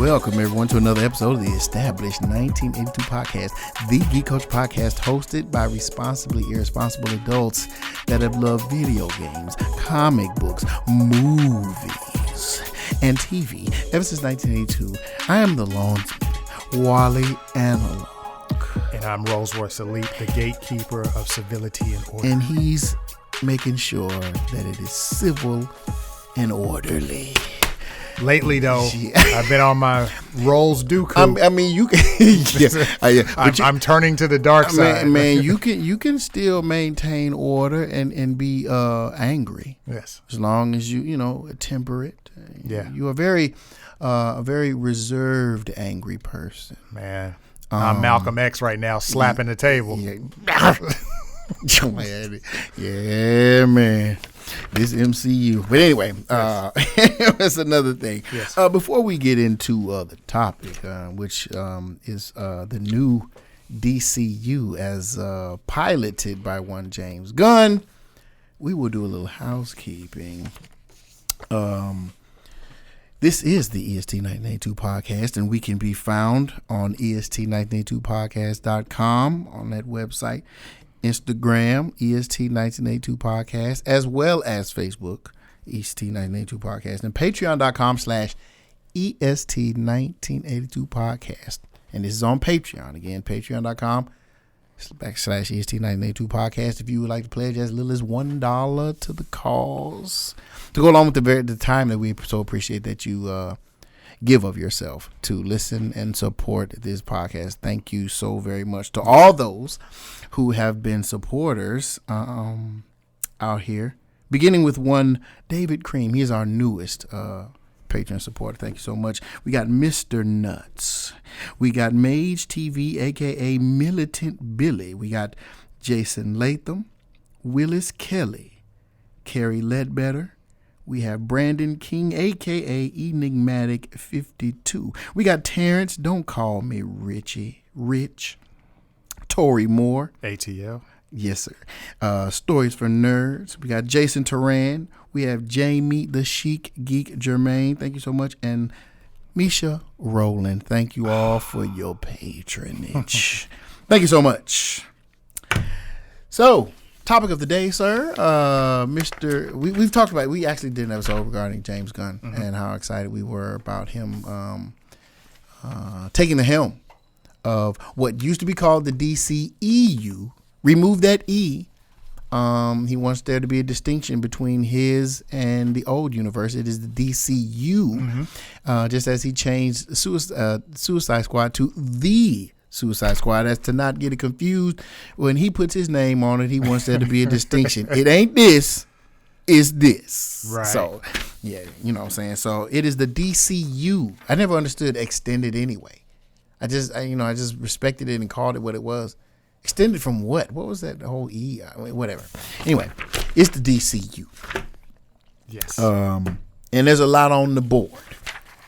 Welcome, everyone, to another episode of the established 1982 podcast, the Geek Coach podcast, hosted by responsibly irresponsible adults that have loved video games, comic books, movies, and TV ever since 1982. I am the longsman, Wally Analog. And I'm Rowls Elite, the gatekeeper of civility and order. And he's making sure that it is civil and orderly. Lately, though, I've been on my Rowls Dooku. I mean, you can. I'm turning to the dark side. Man, you can still maintain order and be angry. Yes, as long as you temper it. Yeah, you are a very reserved, angry person. Man, I'm Malcolm X right now, slapping the table. Yeah, man. This MCU. But anyway, that's another thing. Yes. Before we get into the topic, which is the new DCU as piloted by one James Gunn, we will do a little housekeeping. This is the EST1982 podcast, and we can be found on EST1982podcast.com on that website. Instagram, EST1982 podcast, as well as Facebook, EST1982 podcast, and patreon.com/EST1982 podcast. And this is on Patreon. Again, patreon.com/EST1982 podcast. If you would like to pledge as little as $1 to the cause, to go along with the time that we so appreciate that you give of yourself to listen and support this podcast. Thank you so very much to all those who have been supporters out here, beginning with one David Cream. He is our newest patron supporter. Thank you so much. We got Mr. Nuts. We got Mage TV, aka Militant Billy. We got Jason Latham, Willis Kelly, Carrie Ledbetter. We have Brandon King, a.k.a. Enigmatic 52. We got Terrence, don't call me Rich. Tori Moore. ATL. Yes, sir. Stories for Nerds. We got Jason Turan. We have Jamie the Chic Geek Germain. Thank you so much. And Misha Rowland. Thank you all for your patronage. Thank you so much. So, topic of the day, sir. We've talked about it. We actually did an episode regarding James Gunn and how excited we were about him taking the helm of what used to be called the DCEU. Remove that E. He wants there to be a distinction between his and the old universe. It is the DCU, just as he changed Suicide Squad to the Suicide Squad, as to not get it confused. When he puts his name on it, he wants there to be a distinction. It ain't this, it's this. Right. So, yeah, you know what I'm saying? So it is the DCU. I never understood extended anyway. I just respected it and called it what it was. Extended from what? What was that whole E? I mean, whatever. Anyway, it's the DCU. Yes. And there's a lot on the board.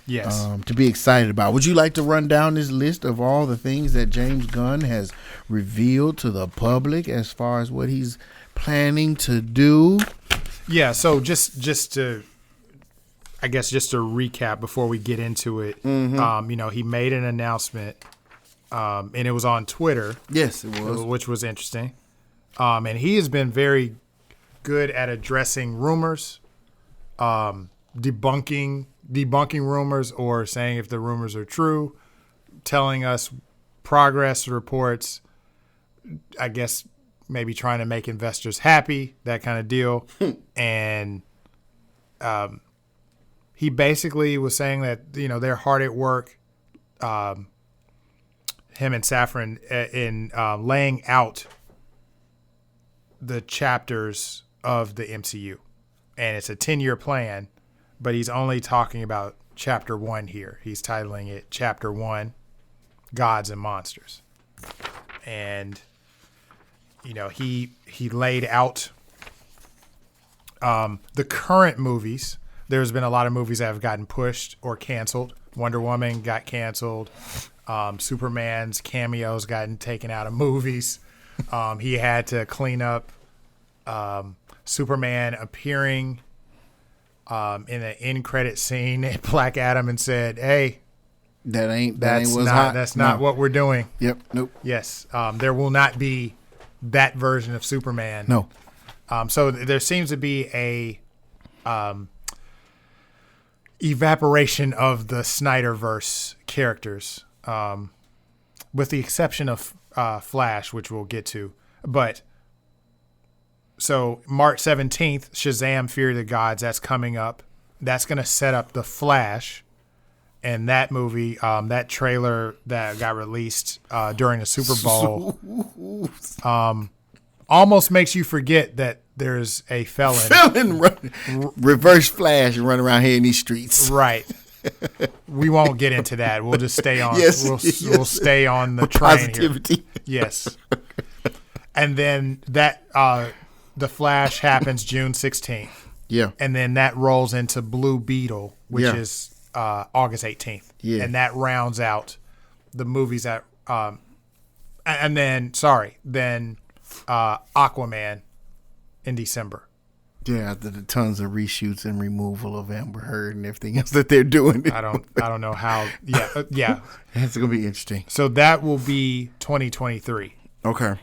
Yes. To be excited about. Would you like to run down this list of all the things that James Gunn has revealed to the public as far as what he's planning to do? Yeah. So just to recap before we get into it, he made an announcement, and it was on Twitter. Yes, it was, which was interesting. And he has been very good at addressing rumors, debunking rumors, or saying if the rumors are true, telling us progress reports, I guess maybe trying to make investors happy, that kind of deal. And he basically was saying that, they're hard at work, him and Safran, in laying out the chapters of the MCU. And it's a 10-year plan, but he's only talking about chapter 1 here. He's titling it Chapter 1, Gods and Monsters. And, he laid out the current movies. There's been a lot of movies that have gotten pushed or canceled. Wonder Woman got canceled. Superman's cameos gotten taken out of movies. He had to clean up Superman appearing in an end credit scene at Black Adam and said, "Hey, That's what's hot. That's not what we're doing. Yep. Nope. Yes. There will not be that version of Superman. No. So there seems to be a evaporation of the Snyderverse characters, with the exception of Flash, which we'll get to. But so March 17th, Shazam! Fury of the Gods, that's coming up. That's going to set up the Flash. And that movie, that trailer that got released during the Super Bowl, almost makes you forget that there's a felon reverse Flash and run around here in these streets. Right. We won't get into that. We'll just stay on. Yes, We'll stay on the train positivity. Here. Yes. And then that the Flash happens June 16th. Yeah. And then that rolls into Blue Beetle, which is August 18th. Yeah. And that rounds out the movies that and then Aquaman in December. Yeah, after the tons of reshoots and removal of Amber Heard and everything else that they're doing. I don't know how. Yeah. It's gonna be interesting. So that will be 2023. Okay.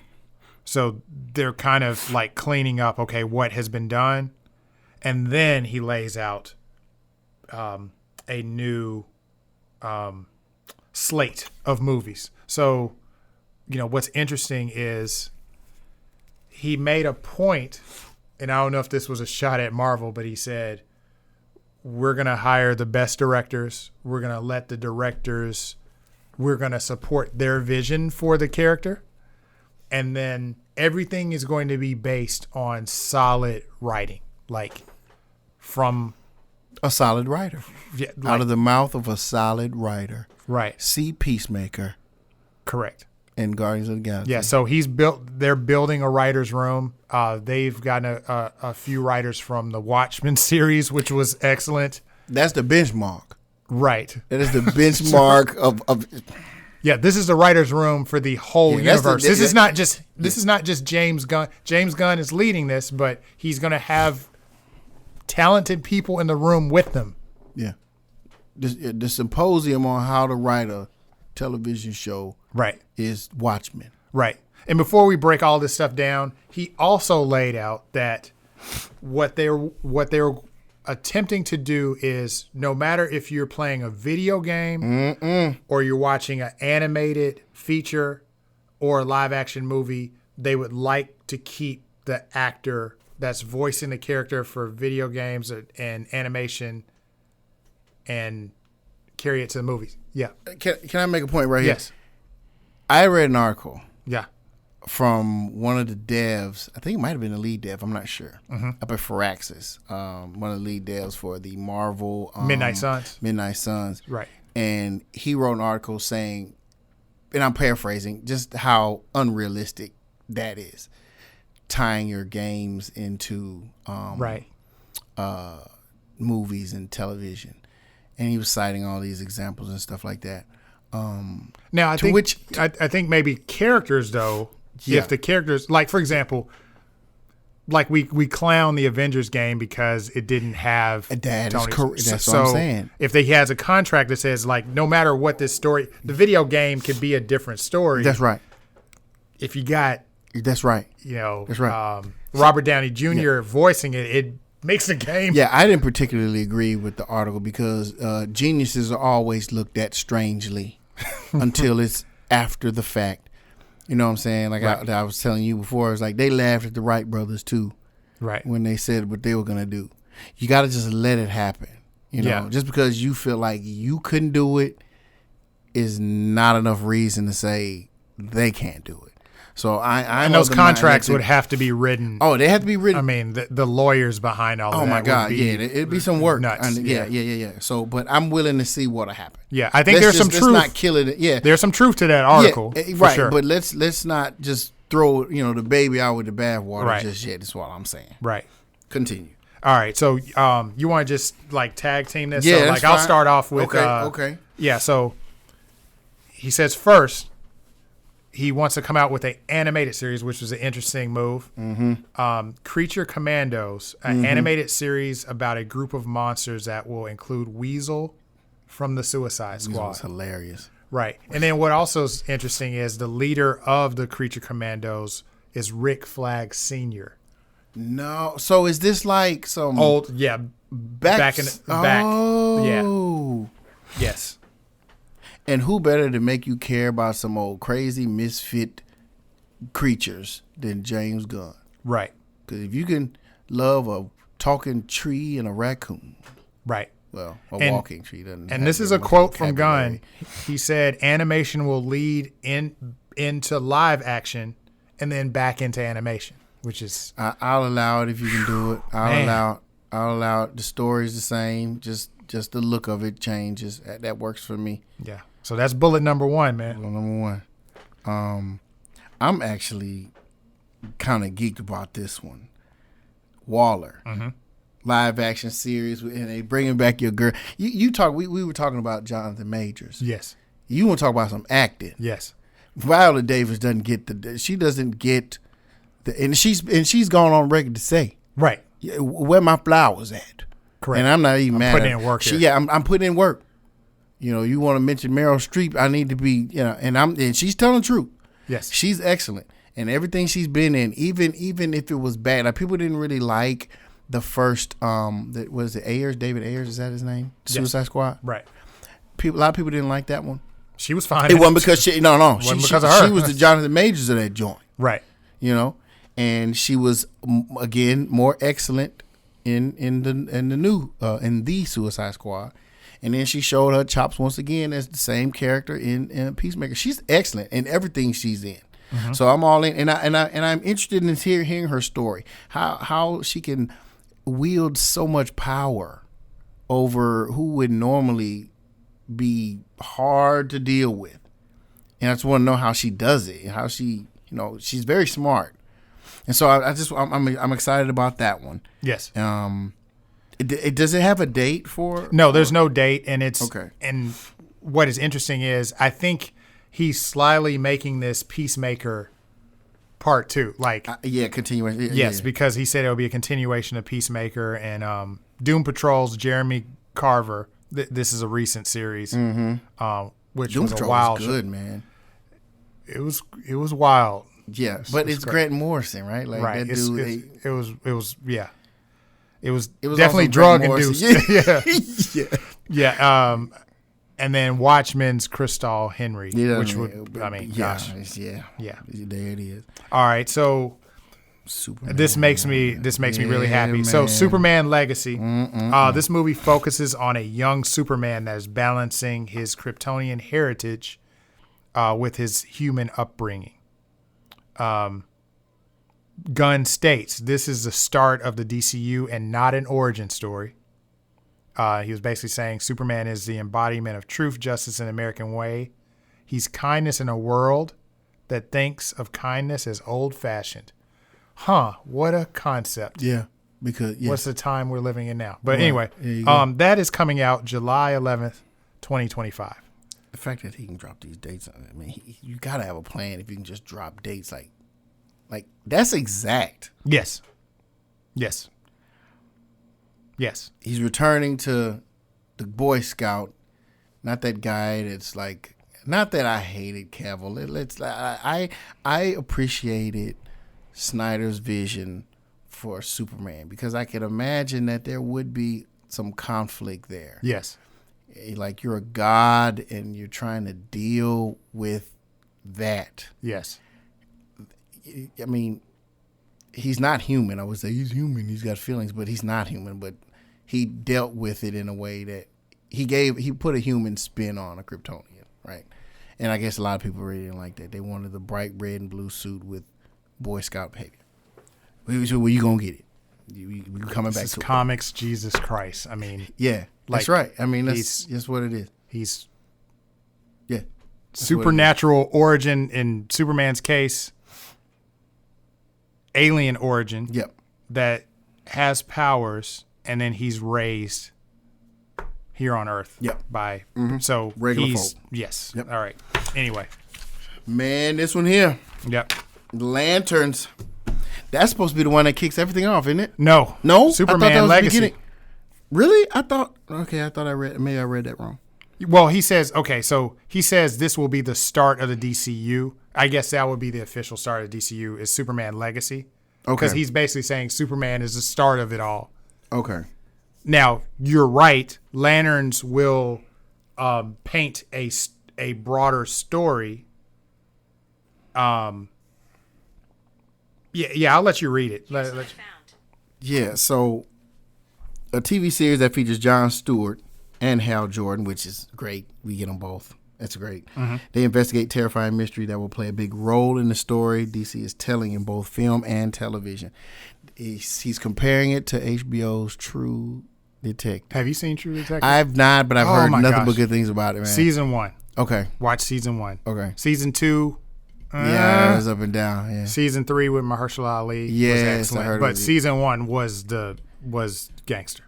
So they're kind of like cleaning up. Okay, what has been done, and then he lays out a new slate of movies. So, what's interesting is he made a point, and I don't know if this was a shot at Marvel, but he said, we're going to hire the best directors. We're going to let the directors, we're going to support their vision for the character. And then everything is going to be based on solid writing, like from a solid writer. Yeah, out of the mouth of a solid writer. Right. See Peacemaker. Correct. And Guardians of the Galaxy. Yeah, so they're building a writer's room. They've gotten a few writers from the Watchmen series, which was excellent. That's the benchmark. Right. That is the benchmark of Yeah, this is the writer's room for the whole universe. This is not just James Gunn. James Gunn is leading this, but he's going to have talented people in the room with them. Yeah. The symposium on how to write a television show is Watchmen. Right. And before we break all this stuff down, he also laid out that what they're attempting to do is, no matter if you're playing a video game or you're watching an animated feature or a live action movie, they would like to keep the actor that's voicing the character for video games and animation and carry it to the movies. Yeah. Can I make a point right here? Yes. I read an article. Yeah. From one of the devs, I think it might have been the lead dev, I'm not sure, up at Firaxis, one of the lead devs for the Marvel Midnight Suns. Right. And he wrote an article saying, and I'm paraphrasing, just how unrealistic that is, tying your games into movies and television. And he was citing all these examples and stuff like that. Now, I think maybe characters, though, if the characters, like, for example, like we clown the Avengers game because it didn't have Tony. That's so what I'm saying. If he has a contract that says, like, no matter what this story, the video game could be a different story. That's right. If you got, that's right. That's right. Robert Downey Jr. voicing it, it makes the game. Yeah, I didn't particularly agree with the article because geniuses are always looked at strangely until it's after the fact. You know what I'm saying? Like I was telling you before, it's like they laughed at the Wright brothers too, right? When they said what they were gonna do. You got to just let it happen. You know, just because you feel like you couldn't do it is not enough reason to say they can't do it. So and those contracts would have to be written. Oh, they have to be written. I mean, the lawyers behind all of that. Oh my God, it'd be some work. Nuts. Yeah. So, but I'm willing to see what'll happen. Yeah, I think there's some truth. Let's not kill it. Yeah, there's some truth to that article. Yeah, right. Sure. But let's not just throw the baby out with the bathwater just yet. That's what I'm saying. Right. Continue. All right. So, you want to just like tag team this? Yeah. So, like, I'll start off with. Okay. Yeah. So, he says first, he wants to come out with an animated series, which was an interesting move. Creature Commandos, an animated series about a group of monsters that will include Weasel, from the Suicide It Squad. was hilarious. Right. And then what also is interesting is the leader of the Creature Commandos is Rick Flag Sr. No. So is this like some Old, yeah. back in the back. Oh. Yeah. Yes. And who better to make you care about some old crazy misfit creatures than James Gunn? Right. Because if you can love a talking tree and a raccoon, Right. well, a walking tree doesn't. And this is a quote from Gunn. He said, "Animation will lead into live action, and then back into animation," which is I'll allow it if you can do it. I'll allow it. The story's the same. Just the look of it changes. That works for me. yeah. So that's bullet number one, man. Well, number one. I'm actually kind of geeked about this one. Waller. Mm-hmm. Live action series, and they bringing back your girl. You talk. We were talking about Jonathan Majors. Yes. You want to talk about some acting? Yes. Viola Davis doesn't get she doesn't get and she's gone on record to say, Right. where my flowers at. Correct. And I'm not even mad. Putting in work here. Yeah, I'm putting in work. You know, you want to mention Meryl Streep, I need to be, and she's telling the truth. Yes. She's excellent. And everything she's been in, even if it was bad. Like, people didn't really like the first was it Ayers, David Ayers, is that his name? Suicide Squad? Right. A lot of people didn't like that one. She was fine. It wasn't because she wasn't because of her. She was the Jonathan Majors of that joint. Right. You know? And she was again more excellent in the Suicide Squad. And then she showed her chops once again as the same character in Peacemaker. She's excellent in everything she's in. Mm-hmm. So I'm all in, and I'm interested in hearing her story. How she can wield so much power over who would normally be hard to deal with. And I just want to know how she does it. How she, she's very smart. And so I'm excited about that one. Yes. Does it have a date for? No, there's no date, and it's okay. And what is interesting is I think he's slyly making this Peacemaker part 2. Like, continuation. Yes, because he said it'll be a continuation of Peacemaker, and Doom Patrol's Jeremy Carver. This is a recent series, which Doom was Patrol a wild. Was good, man. It was wild. Yeah, but it's Grant Morrison, right? Like right. That dude. It was yeah. It was also definitely drug induced. Yeah. Yeah. And then Watchmen's Crystal Henry, which would, gosh. Yeah. There it is. All right. So Superman, this makes me really happy. Man. So Superman Legacy. This movie focuses on a young Superman that is balancing his Kryptonian heritage with his human upbringing. Gunn states this is the start of the DCU and not an origin story. He was basically saying Superman is the embodiment of truth, justice, and the American way. He's kindness in a world that thinks of kindness as old-fashioned. Huh, what a concept. Yeah, because what's the time we're living in now? But anyway, that is coming out July 11th, 2025. The fact that he can drop these dates, I mean, you got to have a plan if you can just drop dates like that's exact. Yes. He's returning to the Boy Scout, not that guy that's like, not that I hated Cavill. I appreciated Snyder's vision for Superman because I could imagine that there would be some conflict there. Yes. Like, you're a god and you're trying to deal with that. Yes. I mean, he's not human. I would say he's human. He's got feelings, but he's not human. But he dealt with it in a way that he put a human spin on a Kryptonian, right? And I guess a lot of people really didn't like that. They wanted the bright red and blue suit with Boy Scout behavior. Where you gonna get it? We coming back to comics. Jesus Christ! I mean, yeah, that's right. I mean, that's what it is. He's yeah, supernatural origin in Superman's case. Alien origin. Yep. That has powers, and then he's raised here on Earth. Yep. By so regular folk. Yes. Yep. All right. Anyway. Man, this one here. Yep. Lanterns. That's supposed to be the one that kicks everything off, isn't it? No. No. Superman Legacy. Really? I thought I read that wrong. Well, he says, okay, so he says this will be the start of the DCU. I guess that would be the official start of DCU is Superman Legacy. Okay. Because he's basically saying Superman is the start of it all. Okay. Now, you're right. Lanterns will paint a broader story. Yeah, I'll let you read it. Yeah, so a TV series that features Jon Stewart and Hal Jordan, which is great. We get them both. That's great. Mm-hmm. They investigate terrifying mystery that will play a big role in the story DC is telling in both film and television. He's comparing it to HBO's True Detective. Have you seen True Detective? I've not, but I've heard nothing but good things about it, man. Season 1. Okay. Watch season 1. Okay. Season 2. Yeah, it was up and down. Yeah. Season 3 with Mahershala Ali was excellent, but season 1 was gangster.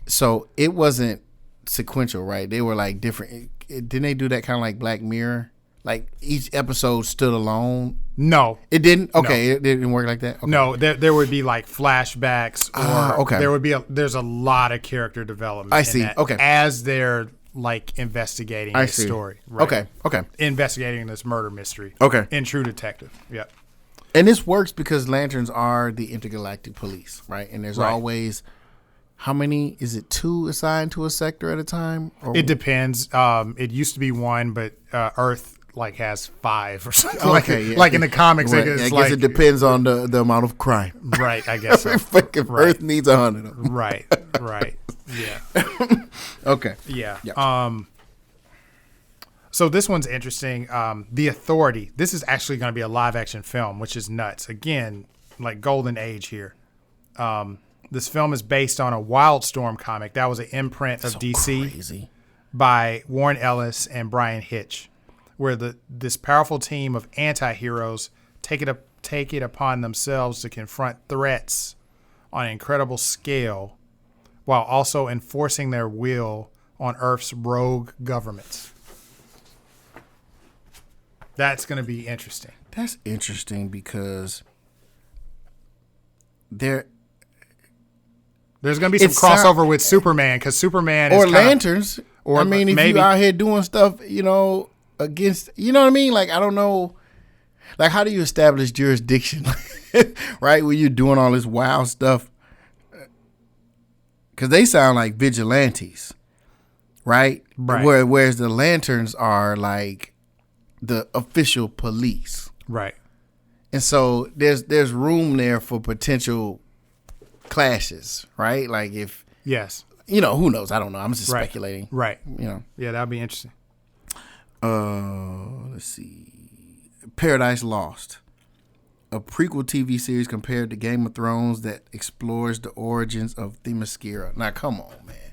So it wasn't sequential, right? They were like different. Didn't they do that kind of like Black Mirror? Like each episode stood alone? No, it didn't. Okay, no. It didn't work like that. Okay. No, there would be like flashbacks, or okay. There's a lot of character development. I see. Okay, as they're like investigating this story. Right? Okay. Investigating this murder mystery. Okay. In True Detective. Yep. And this works because Lanterns are the intergalactic police, right? And there's always. How many? Is it 2 assigned to a sector at a time? Or? It depends. It used to be 1, but Earth like has 5 or something. Okay, like in the comics. Right. I guess it depends on the amount of crime. Right, I guess so. If Earth needs 100 of them. Right. Yeah. Okay. Yeah. Yep. So this one's interesting. The Authority. This is actually going to be a live action film, which is nuts. Again, like golden age here. This film is based on a Wildstorm comic. That was an imprint of DC crazy. By Warren Ellis and Brian Hitch, where this powerful team of anti-heroes take it upon themselves to confront threats on an incredible scale while also enforcing their will on Earth's rogue governments. That's going to be interesting. That's interesting because there's going to be some crossover with Superman because Superman is Lanterns. Or I mean, if you out here doing stuff, against, you know what I mean? Like, I don't know. Like, how do you establish jurisdiction, right? When you're doing all this wild stuff. Because they sound like vigilantes, right? Whereas the Lanterns are like the official police. Right. And so there's room there for potential clashes, right? Like if yes, who knows? I don't know. I'm just speculating, right? Yeah, that'd be interesting. Let's see, Paradise Lost, a prequel TV series compared to Game of Thrones that explores the origins of Themyscira. Now, come on, man,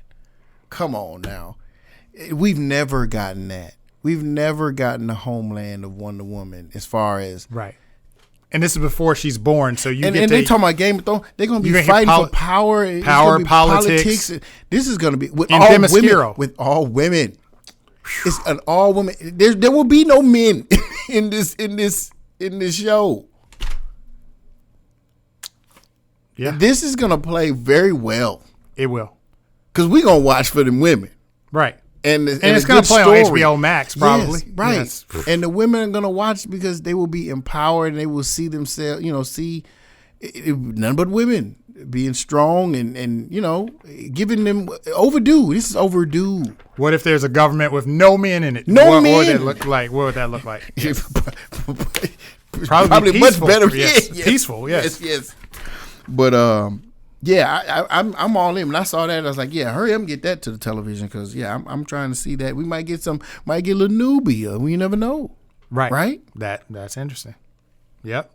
come on now. We've never gotten that. We've never gotten the homeland of Wonder Woman as far as right. And this is before she's born, so you and they talking about Game of Thrones. They're going to be fighting for power, politics. This is going to be with all women. It's an all women. There will be no men in this show. Yeah, this is going to play very well. It will, because we're going to watch for them women, right? And it's going to play on HBO Max, probably. Yes, right. Yes. And the women are going to watch because they will be empowered and they will see themselves, see none but women being strong and giving them overdue. This is overdue. What if there's a government with no men in it? No men. What would that look like? Yes. Probably much better. Yes. Yes. Peaceful, yes. Yes. But yeah, I'm all in. When I saw that, I was like, yeah, hurry up and get that to the television because I'm trying to see that. We might get a little newbie. We never know. Right. That's interesting. Yep.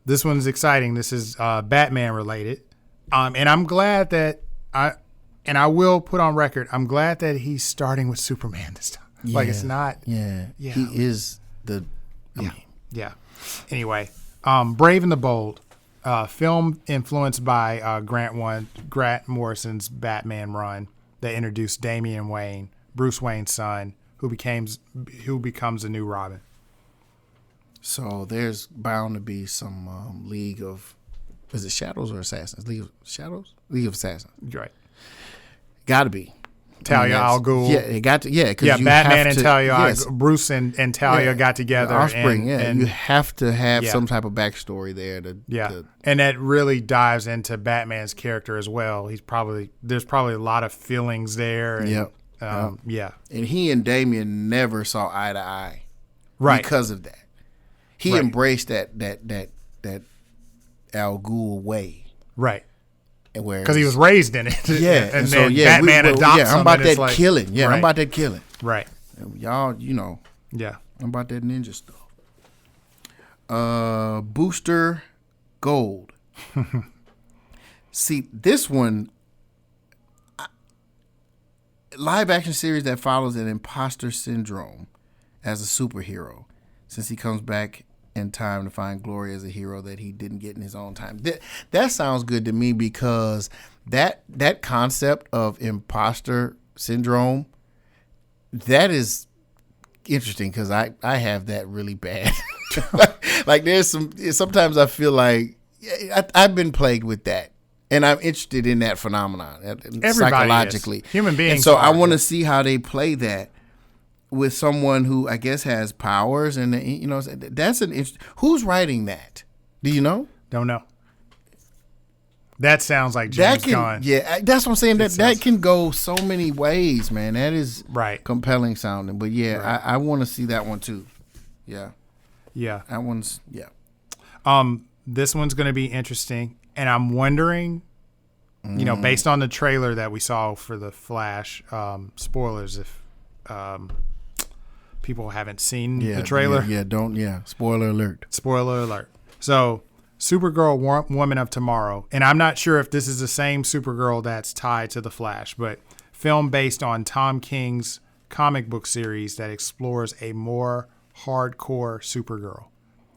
This one's exciting. This is Batman related. And I'm glad that I will put on record, I'm glad that he's starting with Superman this time. Yeah, like it's not. Yeah. He is the. Yeah. Anyway, Brave and the Bold. Film influenced by Grant Morrison's Batman run that introduced Damian Wayne, Bruce Wayne's son, who becomes a new Robin. So there's bound to be some League of, is it Shadows or Assassins? League of Shadows? League of Assassins. Right. Got to be. Talia al Ghul. Yeah, it got to. Yeah, yeah. Batman and Talia, Bruce and Talia got together. Offspring. And you have to have some type of backstory there. And that really dives into Batman's character as well. There's probably a lot of feelings there. And, yeah. And he and Damian never saw eye to eye, right? Because of that, he embraced that Al Ghul way, right? Because he was raised in it. Yeah. And so, Batman adopts him. I'm about that killing. Yeah, I'm about that killing. Right. Y'all, Yeah. I'm about that ninja stuff. Booster Gold. See, this one, live action series that follows an imposter syndrome as a superhero, since he comes back in time to find glory as a hero that he didn't get in his own time. That sounds good to me, because that concept of imposter syndrome, that is interesting, because I have that really bad. Like sometimes I feel like I've been plagued with that, and I'm interested in that phenomenon psychologically. Human beings. And so I want to see how they play that with someone who I guess has powers, and that's an interesting. Who's writing that? Do you know? Don't know. That sounds like James Gunn. Yeah, that's what I'm saying. That can go so many ways, man. That is compelling sounding. But yeah, I want to see that one too. Yeah. Yeah. That one's This one's going to be interesting, and I'm wondering, based on the trailer that we saw for The Flash, spoilers if people haven't seen the trailer. Spoiler alert. Spoiler alert. So, Supergirl, Woman of Tomorrow, and I'm not sure if this is the same Supergirl that's tied to The Flash, but film based on Tom King's comic book series that explores a more hardcore Supergirl.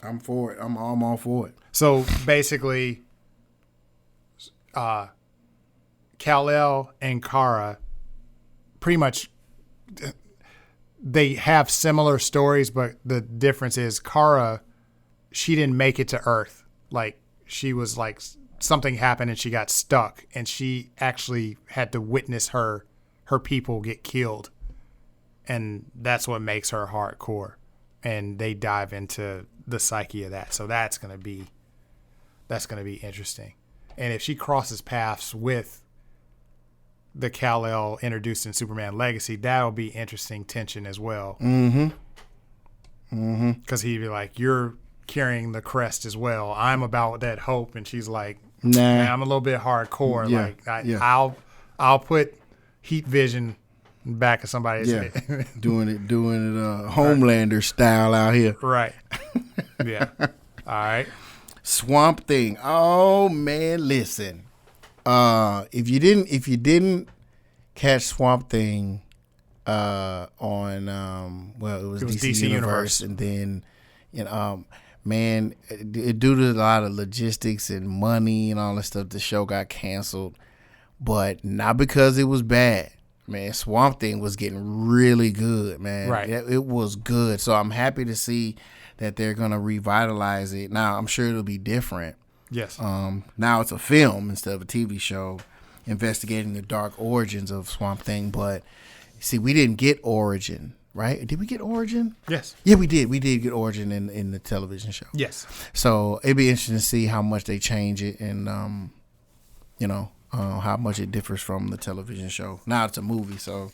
I'm for it. I'm all for it. So basically, Kal-El and Kara, pretty much, they have similar stories, but the difference is Kara, she didn't make it to Earth. Like, she was like, something happened and she got stuck, and she actually had to witness her people get killed, and that's what makes her hardcore. And they dive into the psyche of that. So that's gonna be interesting. And if she crosses paths with the Kal-El introduced in Superman Legacy, that'll be interesting tension as well. Because he'd be like, "You're carrying the crest as well. I'm about that hope," and she's like, "Nah, man, I'm a little bit hardcore. I'll put heat vision back of somebody's head." doing it Homelander style out here. Right. Yeah. All right. Swamp Thing. Oh man, listen. If you didn't catch Swamp Thing on it was DC Universe, and then man, due to a lot of logistics and money and all that stuff, the show got canceled. But not because it was bad. Man, Swamp Thing was getting really good, man. Right. It was good. So I'm happy to see that they're going to revitalize it. Now, I'm sure it'll be different. Yes. Now it's a film instead of a TV show investigating the dark origins of Swamp Thing. But, see, we didn't get Origin, right? Did we get Origin? Yes. Yeah, we did. We did get Origin in the television show. Yes. So it'd be interesting to see how much they change it and, how much it differs from the television show. Now it's a movie, so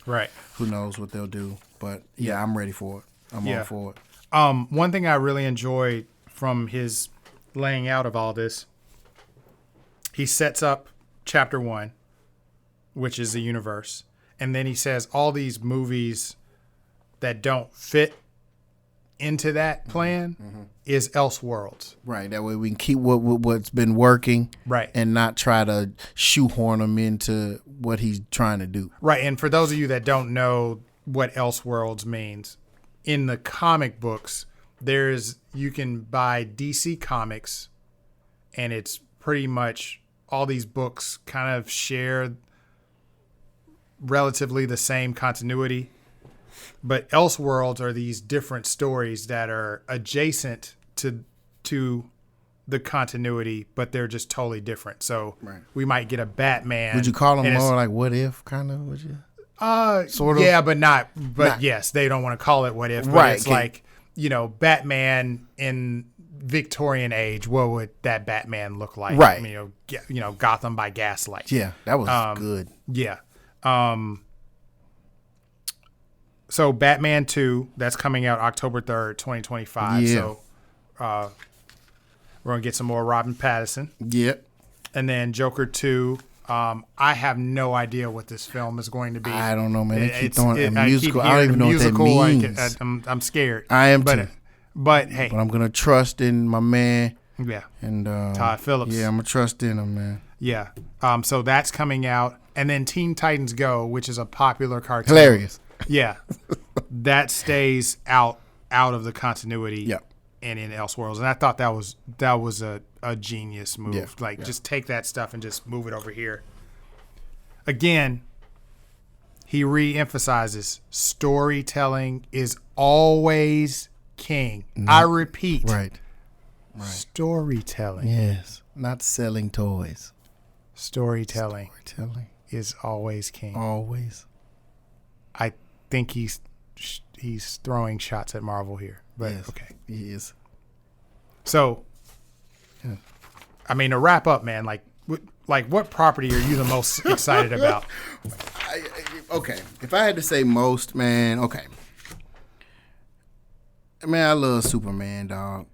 who knows what they'll do. But, yeah, I'm ready for it. I'm all for it. One thing I really enjoyed from his laying out of all this, he sets up chapter 1, which is the universe, and then he says all these movies that don't fit into that plan is Elseworlds. Right. That way we can keep what's been working, right, and not try to shoehorn them into what he's trying to do. Right. And for those of you that don't know what Elseworlds means, in the comic books, you can buy DC Comics, and it's pretty much all these books kind of share relatively the same continuity. But Elseworlds are these different stories that are adjacent to the continuity, but they're just totally different. So we might get a Batman. Would you call them more like What If kind of? Would you? Sort of. Yeah, but not. But yes, they don't want to call it what if. But Right, it's okay. like, Batman in Victorian age. What would that Batman look like? Right. Gotham by gaslight. Yeah, that was good. Yeah. So Batman 2, that's coming out October 3rd, 2025. Yeah. So we're going to get some more Robin Pattinson. Yep. And then Joker 2, I have no idea what this film is going to be. I don't know, man. They keep It's- throwing it- a I musical. keep I don't even know hearing what that musical. means. I'm scared. I am but, too. But hey, But I'm gonna trust in my man yeah, and Todd Phillips. Yeah, I'm gonna trust in him, man. Yeah. So that's coming out. And then Teen Titans Go, which is a popular cartoon. Hilarious. Yeah. That stays out of the continuity. Yeah. And in Elseworlds. And I thought that was a genius move. Yeah. Just take that stuff and just move it over here. Again, he re-emphasizes storytelling is always king. I repeat. Right. Storytelling. Yes. Not selling toys. Storytelling Storytelling. is always king. Always. I think he's throwing shots at Marvel here. But Yes. okay. He is. So, Yeah. I mean, to wrap up, man, what property are you the most excited about? Okay. If I had to say most, man, okay. Man, I love Superman, dog.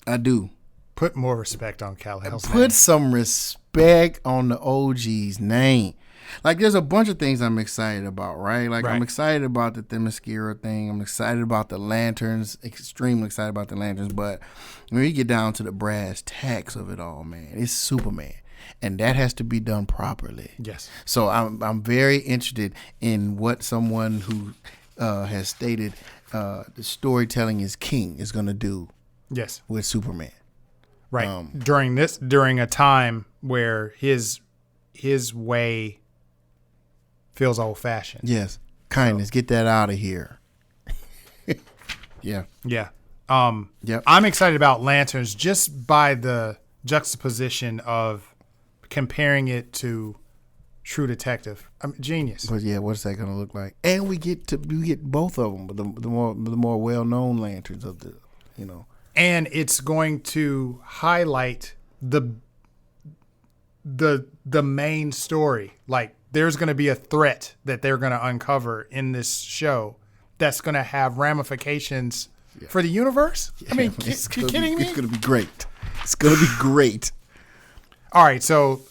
I do. Put more respect on Kal-El's name. Put some respect on the OG's name. Like, there's a bunch of things I'm excited about, right? Like, Right. I'm excited about the Themyscira thing. I'm excited about the lanterns. Extremely excited about the lanterns. But when you get down to the brass tacks of it all, man, it's Superman. And that has to be done properly. Yes. So I'm very interested in what someone who has stated the storytelling is king is going to do Yes. with Superman. Right. During a time where his way feels old fashioned. Yes. Kindness. Get that out of here. Yeah. Yeah. Yep. I'm excited about Lanterns just by the juxtaposition of comparing it to True Detective. Genius. But yeah, what's that gonna look like? And we get both of them, but the more well known lanterns of the, And it's going to highlight the main story. Like, there's going to be a threat that they're going to uncover in this show that's going to have ramifications for the universe. I mean, you kidding me? It's gonna be great. It's gonna be great. All right, so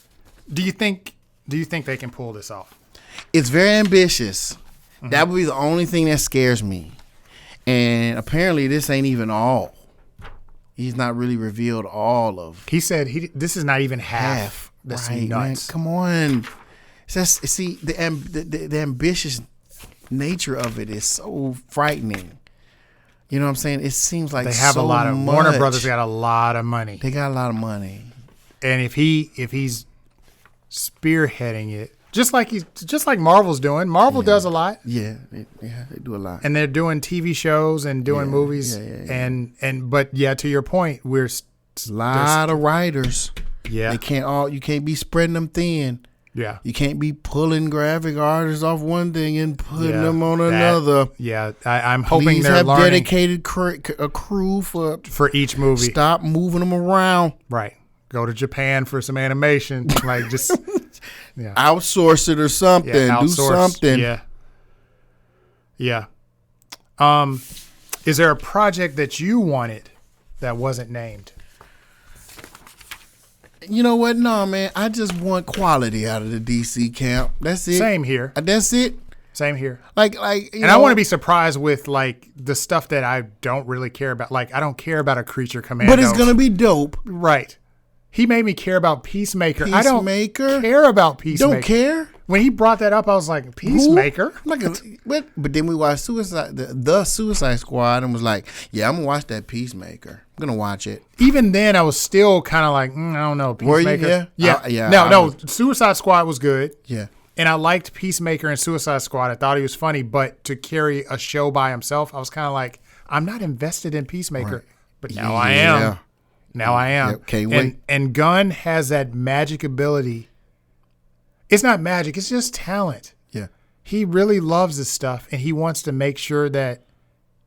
do you think they can pull this off? It's very ambitious. Mm-hmm. That would be the only thing that scares me. And apparently, this ain't even all. He's not really revealed all of. He said this is not even half. That's right, nuts. Man, come on. It's just, see, the ambitious nature of it is so frightening. You know what I'm saying? It seems like they have so a lot of much. Warner Brothers got a lot of money. They got a lot of money. And if he's spearheading it, just like Marvel's doing. Marvel does a lot. Yeah, they do a lot. And they're doing TV shows and doing movies. Yeah. But to your point, A lot of writers. Yeah. You can't be spreading them thin. Yeah. You can't be pulling graphic artists off one thing and putting them on another. Yeah. I'm hoping Please they're have learning dedicated a crew for each movie. Stop moving them around. Right. Go to Japan for some animation. Like, just outsource it or something. Do something. Yeah. Yeah. Is there a project that you wanted that wasn't named? You know what? No, man. I just want quality out of the DC camp. That's it. Same here. That's it. Same here. Like, and I want to be surprised with like the stuff that I don't really care about. Like, I don't care about a Creature Commando. But it's gonna be dope. Right. He made me care about Peacemaker. I don't care about Peacemaker. Don't care? When he brought that up, I was like, Peacemaker? But then we watched the Suicide Squad and was like, yeah, I'm going to watch that Peacemaker. I'm going to watch it. Even then, I was still kind of like, I don't know, Peacemaker. Were you? Yeah. No, Suicide Squad was good. Yeah. And I liked Peacemaker and Suicide Squad. I thought he was funny, but to carry a show by himself, I was kind of like, I'm not invested in Peacemaker. Right. But now I am. Now I am. Yep, can't wait. And Gunn has that magic ability. It's not magic. It's just talent. Yeah. he really loves this stuff, and he wants to make sure that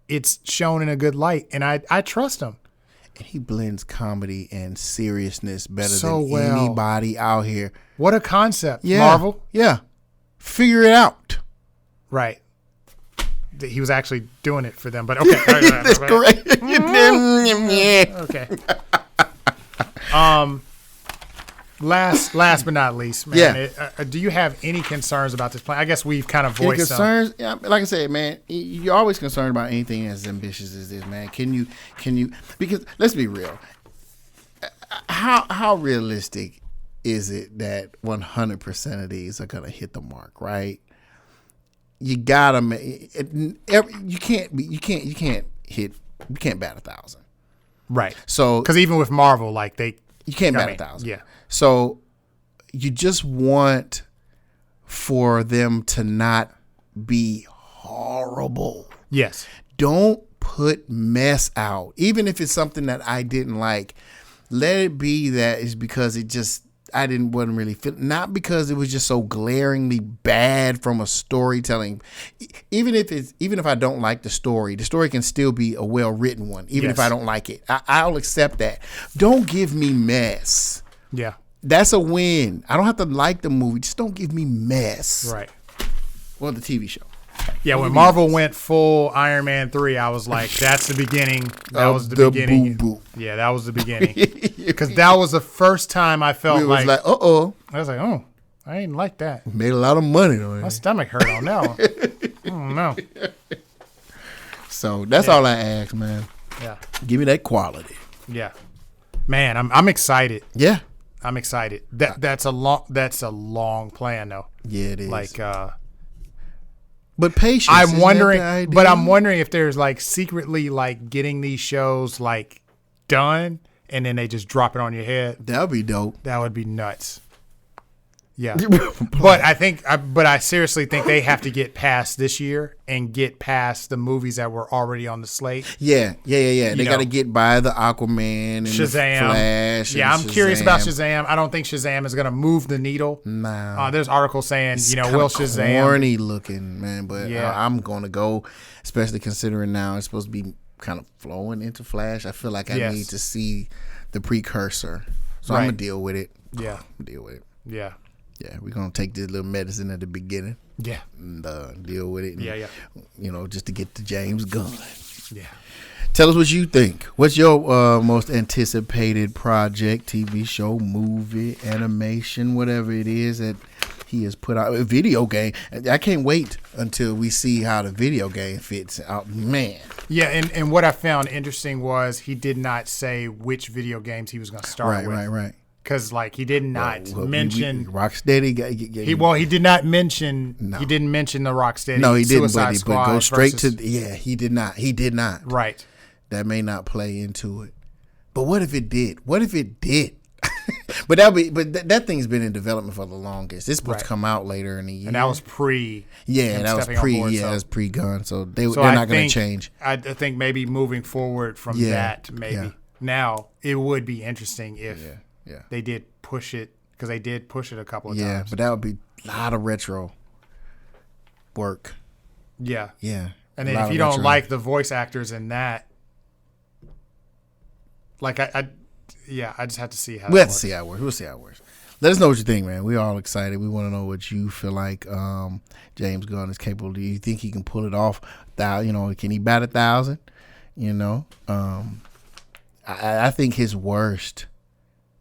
it's shown in a good light, and I trust him. And he blends comedy and seriousness better So than well. anybody out here. What a concept, Yeah. Marvel. Yeah. Figure it out. Right. He was actually doing it for them, but okay. That's correct. Okay. Last but not least, man. Yeah. Do you have any concerns about this plan? I guess we've kind of Any voiced some. concerns? Yeah, like I said, man, you're always concerned about anything as ambitious as this, man. Can you? Because let's be real. How realistic is it that 100% of these are gonna hit the mark? Right? You gotta. You can't bat 1,000. Right. So Because even with Marvel, like you can't bat I mean, 1,000. yeah. So you just want for them to not be horrible. Yes. Don't put mess out. Even if it's something that I didn't like, let it be that it's because wasn't really fit. Not because it was just so glaringly bad from a storytelling. Even if I don't like the story can still be a well-written one, even if I don't like it. I'll accept that. Don't give me mess. Yeah. That's a win. I don't have to like the movie. Just don't give me mess. Right. Well, the TV show. Yeah, when Marvel went full Iron Man 3, I was like, that's the beginning. That was the beginning. Boo-boo. Yeah, that was the beginning. Because that was the first time I felt It was like, I was like, oh, I didn't like that. made a lot of money on My it. stomach hurt on that one. I don't know. So that's all I ask, man. Yeah. Give me that quality. Yeah. Man, I'm excited. Yeah. I'm excited. That's a long plan though. Yeah, it is. Like but patience. I'm wondering idea? if there's like secretly like getting these shows like done and then they just drop it on your head. That would be dope. That would be nuts. Yeah. But I seriously think they have to get past this year and get past the movies that were already on the slate. Yeah. They know. got to get by the Aquaman and Shazam. the Flash. Yeah, and I'm curious about Shazam. I don't think Shazam is going to move the needle. Nah. There's articles saying, It's will kinda Shazam. corny looking, man, but Yeah. I'm going to go, especially considering now it's supposed to be kind of flowing into Flash. I feel like I need to see the precursor. So I'm going to deal with it. Yeah. Deal with it. Yeah. Yeah, we're going to take this little medicine at the beginning Yeah. and deal with it. And, Yeah. just to get to James Gunn. Yeah. Tell us what you think. What's your most anticipated project, TV show, movie, animation, whatever it is that he has put out? A video game. I can't wait until we see how the video game fits out. Man. Yeah, and what I found interesting was he did not say which video games he was going to start with. Right. Because he did not mention Rocksteady. he did not mention he didn't mention the Rocksteady. No, he didn't. Suicide Squad but go straight versus, to He did not. right. That may not play into it. But what if it did? But that thing's been in development for the longest. It's supposed to come out later in the year. And that was pre. Yeah, him that was stepping on board, that was pre-gun. So they're I not going think- to change. I think maybe moving forward from that, maybe Yeah. now it would be interesting if Yeah. they did push it, because they did push it a couple of Yeah, times. but that would be a lot of retro work. Yeah. Yeah. And a then lot if of you don't retro. like the voice actors in that, I just have to see how We'll that have to works. see how it works. We'll see how it works. Let us know what you think, man. We're all excited. We want to know what you feel like James Gunn is capable of. Do you think he can pull it off? Can he bat 1,000? I think his worst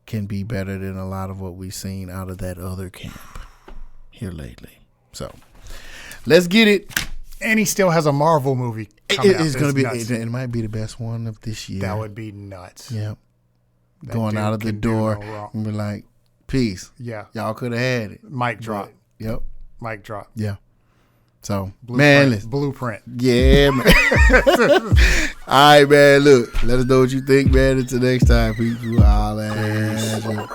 can be better than a lot of what we've seen out of that other camp here lately. So let's get it. And he still has a Marvel movie coming out. It's going to be. nuts. It might be the best one of this year. That would be nuts. Yep. That Going dude out of the can do door no wrong. and be like, peace. Yeah. Y'all could have had it. Mic drop. Yep. Mic drop. Yeah. So, Blueprint. man, listen. Blueprint. Yeah, man. All right, man. Look, let us know what you think, man. Until next time, people. Holla at you.